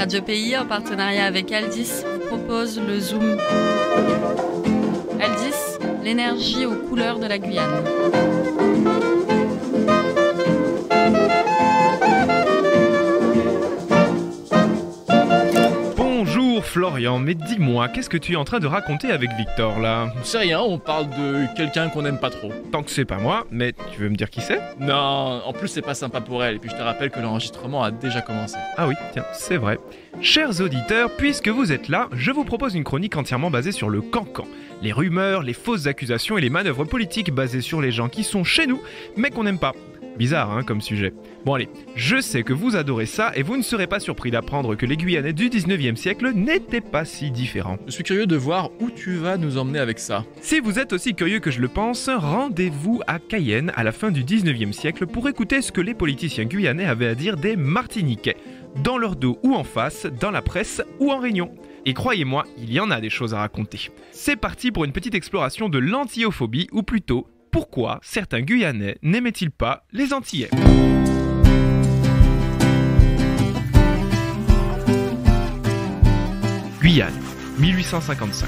Radio Pays, en partenariat avec Aldis, vous propose le Zoom. Aldis, l'énergie aux couleurs de la Guyane. Bonjour Florian, mais dis-moi, qu'est-ce que tu es en train de raconter avec Victor là? C'est rien, on parle de quelqu'un qu'on n'aime pas trop. Tant que c'est pas moi, mais tu veux me dire qui c'est? Non, en plus c'est pas sympa pour elle, et puis je te rappelle que l'enregistrement a déjà commencé. Ah oui, tiens, c'est vrai. Chers auditeurs, puisque vous êtes là, je vous propose une chronique entièrement basée sur le cancan. Les rumeurs, les fausses accusations et les manœuvres politiques basées sur les gens qui sont chez nous, mais qu'on n'aime pas. Bizarre, hein, comme sujet. Bon allez, je sais que vous adorez ça et vous ne serez pas surpris d'apprendre que les Guyanais du 19e siècle n'étaient pas si différents. Je suis curieux de voir où tu vas nous emmener avec ça. Si vous êtes aussi curieux que je le pense, rendez-vous à Cayenne à la fin du 19e siècle pour écouter ce que les politiciens guyanais avaient à dire des Martiniquais. Dans leur dos ou en face, dans la presse ou en réunion. Et croyez-moi, il y en a des choses à raconter. C'est parti pour une petite exploration de l'antilleophobie, ou plutôt, pourquoi certains Guyanais n'aimaient-ils pas les Antillais? Guyane, 1855.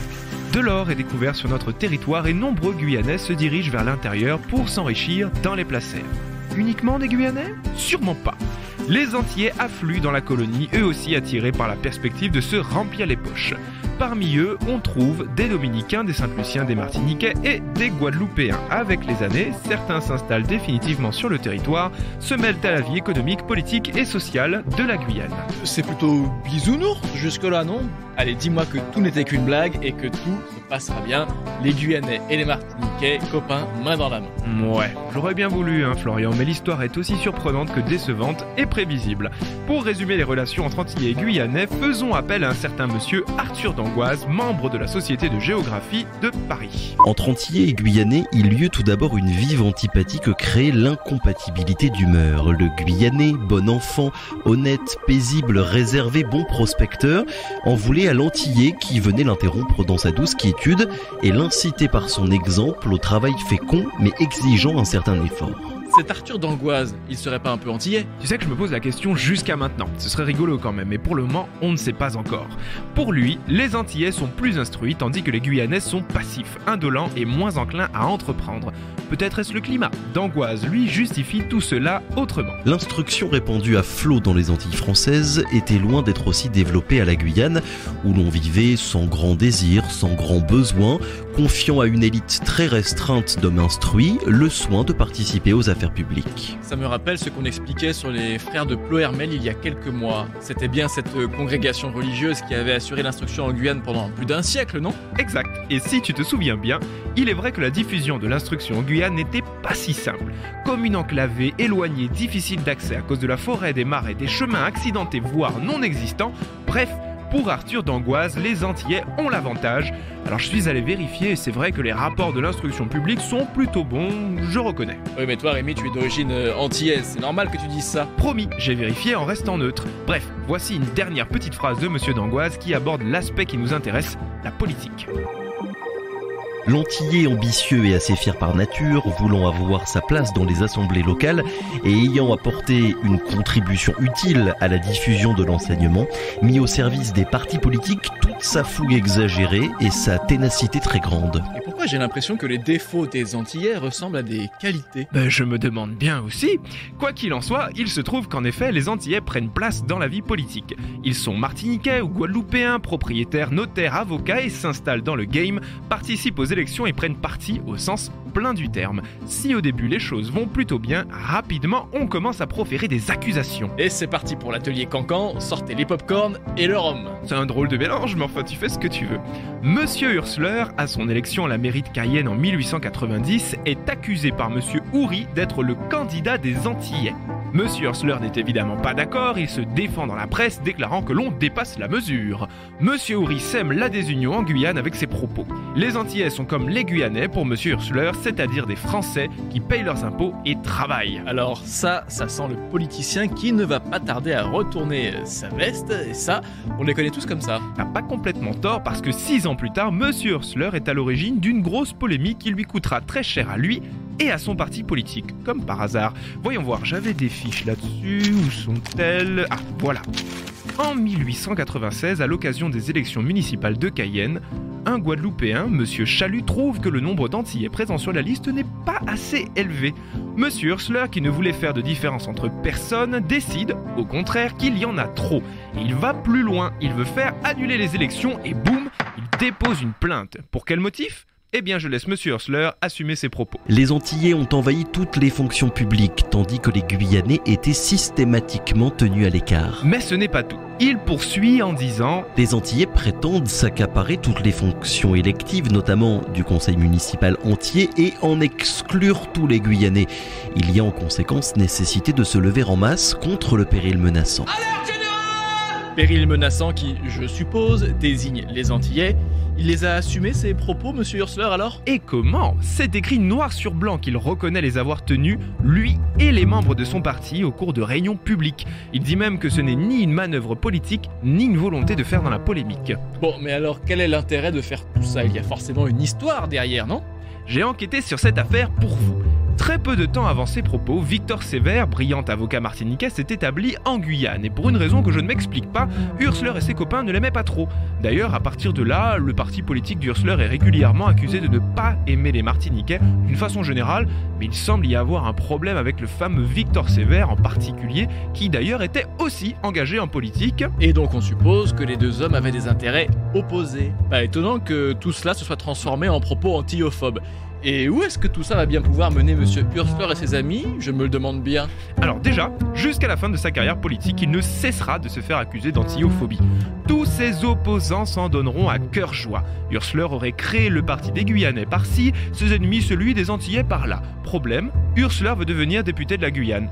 De l'or est découvert sur notre territoire et nombreux Guyanais se dirigent vers l'intérieur pour s'enrichir dans les placers. Uniquement des Guyanais? Sûrement pas. Les Antillais affluent dans la colonie, eux aussi attirés par la perspective de se remplir les poches. Parmi eux, on trouve des Dominicains, des Saint-Luciens, des Martiniquais et des Guadeloupéens. Avec les années, certains s'installent définitivement sur le territoire, se mêlent à la vie économique, politique et sociale de la Guyane. C'est plutôt bisounours jusque-là, non? Allez, dis-moi que tout n'était qu'une blague et que tout se passera bien. Les Guyanais et les Martiniquais, copains, main dans la main. Ouais, j'aurais bien voulu, hein, Florian, mais l'histoire est aussi surprenante que décevante et prévisible. Pour résumer les relations entre Antillais et Guyanais, faisons appel à un certain monsieur Arthur d'Angoise, membre de la Société de géographie de Paris. Entre Antillais et Guyanais, il y eut tout d'abord une vive antipathie que crée l'incompatibilité d'humeur. Le Guyanais, bon enfant, honnête, paisible, réservé, bon prospecteur, en voulait à l'Antillais qui venait l'interrompre dans sa douce quiétude et l'incitait par son exemple au travail fécond mais exigeant un certain effort. Cet Arthur d'Angoise, il serait pas un peu antillais? Tu sais que je me pose la question jusqu'à maintenant. Ce serait rigolo quand même, mais pour le moment, on ne sait pas encore. Pour lui, les Antillais sont plus instruits, tandis que les Guyanais sont passifs, indolents et moins enclins à entreprendre. Peut-être est-ce le climat? D'Angoise, lui, justifie tout cela autrement. L'instruction répandue à flot dans les Antilles françaises était loin d'être aussi développée à la Guyane, où l'on vivait sans grand désir, sans grand besoin, confiant à une élite très restreinte d'hommes instruits le soin de participer aux affaires publiques. Ça me rappelle ce qu'on expliquait sur les frères de Plohermel il y a quelques mois. C'était bien cette congrégation religieuse qui avait assuré l'instruction en Guyane pendant plus d'un siècle, non? Exact. Et si tu te souviens bien, il est vrai que la diffusion de l'instruction en Guyane n'était pas si simple. Commune enclavée, éloignée, difficile d'accès à cause de la forêt, des marais, des chemins accidentés voire non existants, bref, pour Arthur d'Angoise, les Antillais ont l'avantage. Alors je suis allé vérifier et c'est vrai que les rapports de l'instruction publique sont plutôt bons, je reconnais. Oui mais toi Rémi, tu es d'origine antillaise, c'est normal que tu dises ça. Promis, j'ai vérifié en restant neutre. Bref, voici une dernière petite phrase de Monsieur d'Angoise qui aborde l'aspect qui nous intéresse, la politique. L'Antillais ambitieux et assez fier par nature, voulant avoir sa place dans les assemblées locales et ayant apporté une contribution utile à la diffusion de l'enseignement, mis au service des partis politiques toute sa fougue exagérée et sa ténacité très grande. Et pourquoi j'ai l'impression que les défauts des Antillais ressemblent à des qualités? Je me demande bien aussi. Quoi qu'il en soit, il se trouve qu'en effet, les Antillais prennent place dans la vie politique. Ils sont martiniquais ou guadeloupéens, propriétaires, notaires, avocats et s'installent dans le game, participent aux élections et prennent parti au sens plein du terme. Si au début les choses vont plutôt bien, rapidement on commence à proférer des accusations. Et c'est parti pour l'atelier Cancan, sortez les pop-corn et le rhum. C'est un drôle de mélange, mais enfin tu fais ce que tu veux. Monsieur Hursler, à son élection à la mairie de Cayenne en 1890, est accusé par Monsieur Houry d'être le candidat des Antillais. Monsieur Hursler n'est évidemment pas d'accord, il se défend dans la presse déclarant que l'on dépasse la mesure. Monsieur Houry sème la désunion en Guyane avec ses propos. Les Antillais sont comme les Guyanais pour Monsieur Hursler, c'est-à-dire des Français qui payent leurs impôts et travaillent. Alors ça sent le politicien qui ne va pas tarder à retourner sa veste, et ça, on les connaît tous comme ça. T'as pas complètement tort parce que 6 ans plus tard, Monsieur Hursler est à l'origine d'une grosse polémique qui lui coûtera très cher à lui et à son parti politique, comme par hasard. Voyons voir, j'avais des fiches là-dessus, où sont-elles? Ah, voilà. En 1896, à l'occasion des élections municipales de Cayenne, un Guadeloupéen, Monsieur Chalut, trouve que le nombre d'Antillais présents sur la liste n'est pas assez élevé. Monsieur Hursler, qui ne voulait faire de différence entre personnes, décide, au contraire, qu'il y en a trop. Et il va plus loin, il veut faire annuler les élections et boum, il dépose une plainte. Pour quel motif ? Eh bien, je laisse Monsieur Hursler assumer ses propos. Les Antillais ont envahi toutes les fonctions publiques, tandis que les Guyanais étaient systématiquement tenus à l'écart. Mais ce n'est pas tout. Il poursuit en disant « Les Antillais prétendent s'accaparer toutes les fonctions électives, notamment du conseil municipal entier, et en exclure tous les Guyanais. Il y a en conséquence nécessité de se lever en masse contre le péril menaçant. » Péril menaçant qui, je suppose, désigne les Antillais. Il les a assumés, ces propos, Monsieur Hursler, alors ? Et comment ? C'est écrit noir sur blanc qu'il reconnaît les avoir tenus, lui et les membres de son parti, au cours de réunions publiques. Il dit même que ce n'est ni une manœuvre politique, ni une volonté de faire dans la polémique. Bon, mais alors, quel est l'intérêt de faire tout ça ? Il y a forcément une histoire derrière, non ? J'ai enquêté sur cette affaire pour vous. Très peu de temps avant ces propos, Victor Sévère, brillant avocat martiniquais, s'est établi en Guyane. Et pour une raison que je ne m'explique pas, Hursler et ses copains ne l'aimaient pas trop. D'ailleurs, à partir de là, le parti politique d'Hursler est régulièrement accusé de ne pas aimer les Martiniquais d'une façon générale, mais il semble y avoir un problème avec le fameux Victor Sévère en particulier, qui d'ailleurs était aussi engagé en politique. Et donc on suppose que les deux hommes avaient des intérêts opposés. Pas étonnant que tout cela se soit transformé en propos antillaphobes. Et où est-ce que tout ça va bien pouvoir mener Monsieur Hursler et ses amis ? Je me le demande bien. Alors déjà, jusqu'à la fin de sa carrière politique, il ne cessera de se faire accuser d'antillophobie. Tous ses opposants s'en donneront à cœur joie. Hursler aurait créé le parti des Guyanais par-ci, ses ennemis celui des Antillais par-là. Problème, Hursler veut devenir député de la Guyane,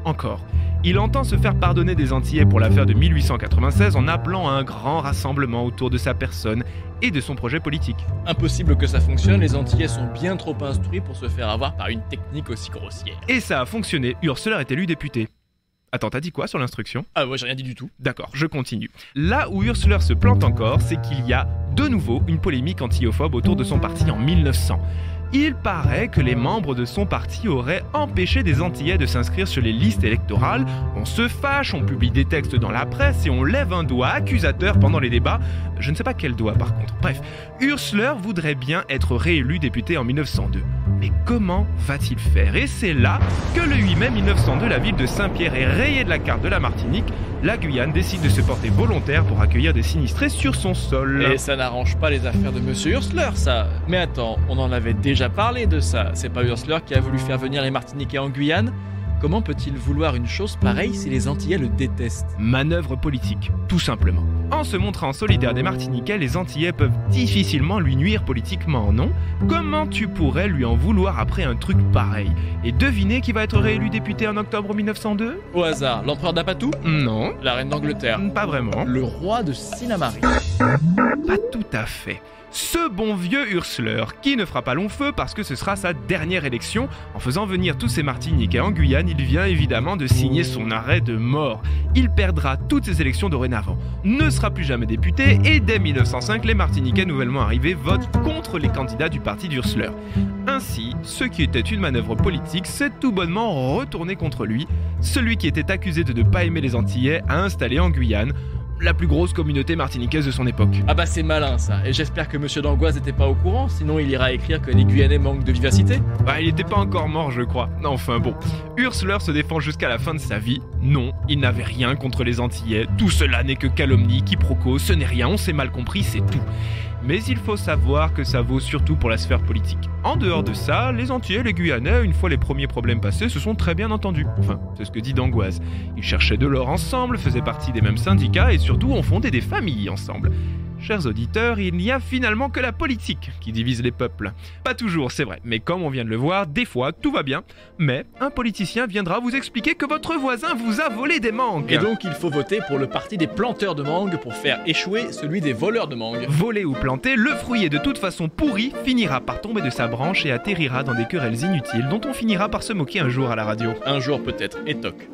encore. Il entend se faire pardonner des Antillais pour l'affaire de 1896 en appelant à un grand rassemblement autour de sa personne et de son projet politique. Impossible que ça fonctionne, les Antillais sont bien trop instruits pour se faire avoir par une technique aussi grossière. Et ça a fonctionné, Hursler est élu député. Attends, t'as dit quoi sur l'instruction ? Ah ouais, j'ai rien dit du tout. D'accord, je continue. Là où Hursler se plante encore, c'est qu'il y a de nouveau une polémique antillophobe autour de son parti en 1900. Il paraît que les membres de son parti auraient empêché des Antillais de s'inscrire sur les listes électorales. On se fâche, on publie des textes dans la presse et on lève un doigt accusateur pendant les débats. Je ne sais pas quel doigt par contre. Bref, Hursler voudrait bien être réélu député en 1902. Mais comment va-t-il faire ? Et c'est là que le 8 mai 1902, la ville de Saint-Pierre est rayée de la carte de la Martinique. La Guyane décide de se porter volontaire pour accueillir des sinistrés sur son sol. Et ça n'arrange pas les affaires de Monsieur Hursler, ça. Mais attends, on en avait déjà parlé de ça. C'est pas Hursler qui a voulu faire venir les Martiniquais en Guyane ? Comment peut-il vouloir une chose pareille si les Antillais le détestent ? Manœuvre politique, tout simplement. En se montrant solidaire des Martiniquais, les Antillais peuvent difficilement lui nuire politiquement, non ? Comment tu pourrais lui en vouloir après un truc pareil ? Et devinez qui va être réélu député en octobre 1902 ? Au hasard, l'empereur d'Apatou ? Non. La reine d'Angleterre ? Pas vraiment. Le roi de Sinamari ? Pas tout à fait. Ce bon vieux Hursler, qui ne fera pas long feu parce que ce sera sa dernière élection. En faisant venir tous ces Martiniquais en Guyane, il vient évidemment de signer son arrêt de mort. Il perdra toutes ses élections dorénavant, ne sera plus jamais député et dès 1905, les Martiniquais nouvellement arrivés votent contre les candidats du parti d'Hursler. Ainsi, ce qui était une manœuvre politique s'est tout bonnement retourné contre lui. Celui qui était accusé de ne pas aimer les Antillais a installé en Guyane la plus grosse communauté martiniquaise de son époque. Ah bah c'est malin ça, et j'espère que Monsieur d'Angoisse n'était pas au courant, sinon il ira écrire que les Guyanais manquent de vivacité. Bah il était pas encore mort je crois. Enfin bon, Hursler se défend jusqu'à la fin de sa vie. Non, il n'avait rien contre les Antillais, tout cela n'est que calomnie, quiproquo, ce n'est rien, on s'est mal compris, c'est tout. Mais il faut savoir que ça vaut surtout pour la sphère politique. En dehors de ça, les Antillais et les Guyanais, une fois les premiers problèmes passés, se sont très bien entendus. Enfin, c'est ce que dit d'Angoisse. Ils cherchaient de l'or ensemble, faisaient partie des mêmes syndicats et surtout ont fondé des familles ensemble. Chers auditeurs, il n'y a finalement que la politique qui divise les peuples. Pas toujours, c'est vrai, mais comme on vient de le voir, des fois tout va bien, mais un politicien viendra vous expliquer que votre voisin vous a volé des mangues. Et donc il faut voter pour le parti des planteurs de mangues pour faire échouer celui des voleurs de mangues. Voler ou planter, le fruit est de toute façon pourri, finira par tomber de sa branche et atterrira dans des querelles inutiles dont on finira par se moquer un jour à la radio. Un jour peut-être, et toc.